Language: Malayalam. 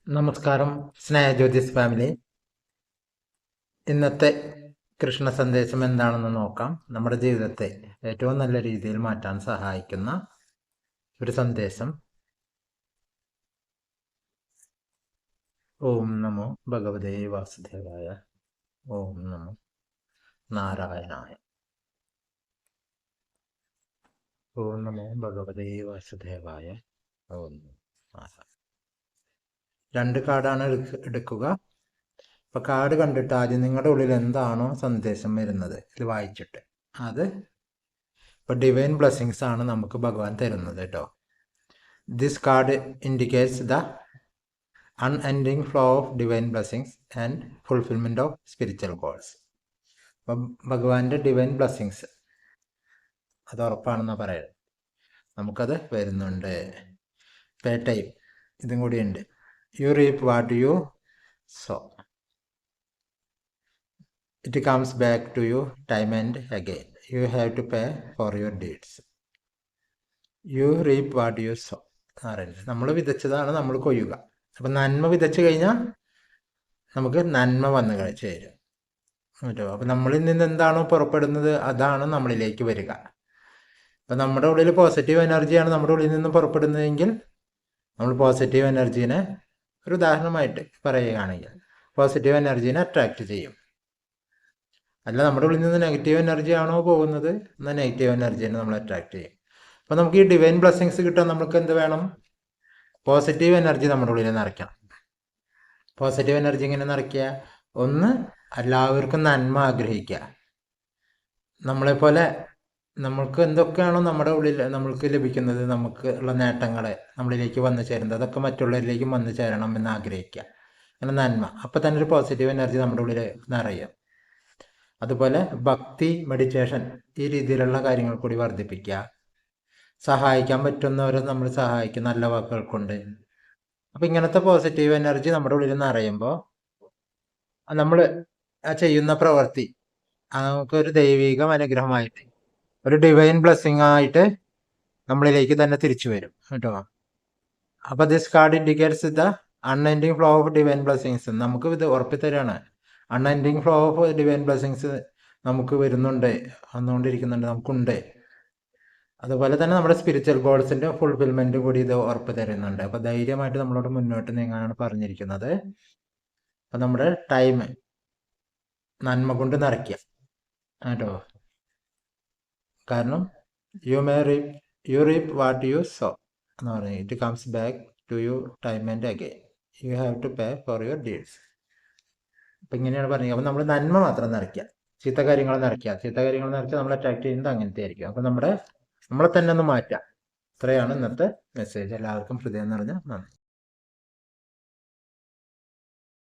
നമസ്കാരം സ്നേഹജ്യോതിസ് ഫാമിലി. ഇന്നത്തെ കൃഷ്ണ സന്ദേശം എന്താണെന്ന് നോക്കാം. നമ്മുടെ ജീവിതത്തെ ഏറ്റവും നല്ല രീതിയിൽ മാറ്റാൻ സഹായിക്കുന്ന ഒരു സന്ദേശം. ഓം നമോ ഭഗവതേ വാസുദേവായ. ഓം നമോ നാരായണായ. ഓം നമോ ഭഗവതേ വാസുദേവായ. ഓം നാരായണ. 2 കാർഡാണ് എടുക്കുക. അപ്പൊ കാർഡ് കണ്ടിട്ട് ആദ്യം നിങ്ങളുടെ ഉള്ളിൽ എന്താണോ സന്ദേശം വരുന്നത് ഇത് വായിച്ചിട്ട് അത് ഇപ്പൊ ഡിവൈൻ ബ്ലെസ്സിങ്സ് ആണ് നമുക്ക് ഭഗവാൻ തരുന്നത് കേട്ടോ. This card indicates the unending flow of divine blessings and fulfilment of spiritual goals. അപ്പം ഭഗവാന്റെ ഡിവൈൻ ബ്ലെസ്സിങ്സ് അത് ഉറപ്പാണെന്നാ പറയുന്നത്. നമുക്കത് വരുന്നുണ്ട്. പേ ടൈം ഇതും കൂടിയുണ്ട്. U reap what you so. It comes back to you time and again. You have to pay for your deeds. You reap what you sow. നമ്മൾ വിതച്ചതാണ് നമ്മൾ കൊയ്യുക. അപ്പം നന്മ വിതച്ചു കഴിഞ്ഞാൽ നമുക്ക് നന്മ വന്നു ചേരും കേട്ടോ. അപ്പം നമ്മളിൽ നിന്ന് എന്താണോ പുറപ്പെടുന്നത് അതാണ് നമ്മളിലേക്ക് വരിക. അപ്പം നമ്മുടെ ഉള്ളിൽ പോസിറ്റീവ് എനർജിയാണ് നമ്മുടെ ഉള്ളിൽ നിന്ന് പുറപ്പെടുന്നതെങ്കിൽ നമ്മൾ പോസിറ്റീവ് എനർജീനെ ഒരു ഉദാഹരണമായിട്ട് പറയുകയാണെങ്കിൽ പോസിറ്റീവ് എനർജീനെ അട്രാക്റ്റ് ചെയ്യും. അല്ല നമ്മുടെ ഉള്ളിൽ നിന്ന് നെഗറ്റീവ് എനർജി ആണോ പോകുന്നത് എന്നാൽ നെഗറ്റീവ് എനർജീനെ നമ്മൾ അട്രാക്ട് ചെയ്യും. അപ്പം നമുക്ക് ഈ ഡിവൈൻ ബ്ലെസ്സിങ്സ് കിട്ടാൻ നമുക്ക് എന്ത് വേണം? പോസിറ്റീവ് എനർജി നമ്മുടെ ഉള്ളിൽ നിറയ്ക്കണം. പോസിറ്റീവ് എനർജി ഇങ്ങനെ നിറയ്ക്കുക. ഒന്ന്, എല്ലാവർക്കും നന്മ ആഗ്രഹിക്കുക. നമ്മളെപ്പോലെ നമ്മൾക്ക് എന്തൊക്കെയാണോ നമ്മുടെ ഉള്ളിൽ നമ്മൾക്ക് ലഭിക്കുന്നത്, നമുക്ക് ഉള്ള നേട്ടങ്ങളെ നമ്മളിലേക്ക് വന്നു ചേരുന്നത് അതൊക്കെ മറ്റുള്ളവരിലേക്കും വന്നു ചേരണം എന്ന് ആഗ്രഹിക്കുക. അങ്ങനെ നന്മ. അപ്പം തന്നെ ഒരു പോസിറ്റീവ് എനർജി നമ്മുടെ ഉള്ളിൽ നിറയും. അതുപോലെ ഭക്തി, മെഡിറ്റേഷൻ ഈ രീതിയിലുള്ള കാര്യങ്ങൾ കൂടി വർദ്ധിപ്പിക്കുക. സഹായിക്കാൻ പറ്റുന്നവരെ നമ്മൾ സഹായിക്കും നല്ല വാക്കുകൾ കൊണ്ട്. അപ്പം ഇങ്ങനത്തെ പോസിറ്റീവ് എനർജി നമ്മുടെ ഉള്ളിൽ നിറയുമ്പോൾ നമ്മൾ ചെയ്യുന്ന പ്രവൃത്തി നമുക്കൊരു ദൈവിക അനുഗ്രഹമായിട്ട് ഒരു ഡിവൈൻ ബ്ലെസ്സിങ് ആയിട്ട് നമ്മളിലേക്ക് തന്നെ തിരിച്ചു വരും കേട്ടോ. അപ്പം this card indicates the unending flow of divine blessings. നമുക്ക് ഇത് ഉറപ്പിത്തരാണ്. Unending flow of divine blessings നമുക്ക് വരുന്നുണ്ട്, വന്നുകൊണ്ടിരിക്കുന്നുണ്ട്, നമുക്കുണ്ട്. അതുപോലെ തന്നെ നമ്മുടെ സ്പിരിച്വൽ ഗോൾസിന്റെ ഫുൾഫിൽമെന്റ് കൂടി ഇത് ഉറപ്പ് തരുന്നുണ്ട്. അപ്പൊ ധൈര്യമായിട്ട് നമ്മളോട് മുന്നോട്ട് നീങ്ങാനാണ് പറഞ്ഞിരിക്കുന്നത്. അപ്പൊ നമ്മുടെ ടൈം നന്മ കൊണ്ട് നിറയ്ക്കുക കേട്ടോ. കാരണം you reap what you sow എന്ന് പറഞ്ഞു. It comes back to you time and again. You have to pay for your deeds. അപ്പം ഇങ്ങനെയാണ് പറഞ്ഞത്. അപ്പം നമ്മൾ നന്മ മാത്രം നിറയ്ക്കുക, ചീത്ത കാര്യങ്ങൾ നിറയ്ക്കുക. നമ്മൾ അട്രാക്ട് ചെയ്യുന്നത് അങ്ങനത്തെ ആയിരിക്കും. അപ്പം നമ്മളെ തന്നെ ഒന്ന് മാറ്റാം. ഇത്രയാണ് ഇന്നത്തെ മെസ്സേജ്. എല്ലാവർക്കും ഹൃദയം നിറഞ്ഞ നന്ദി.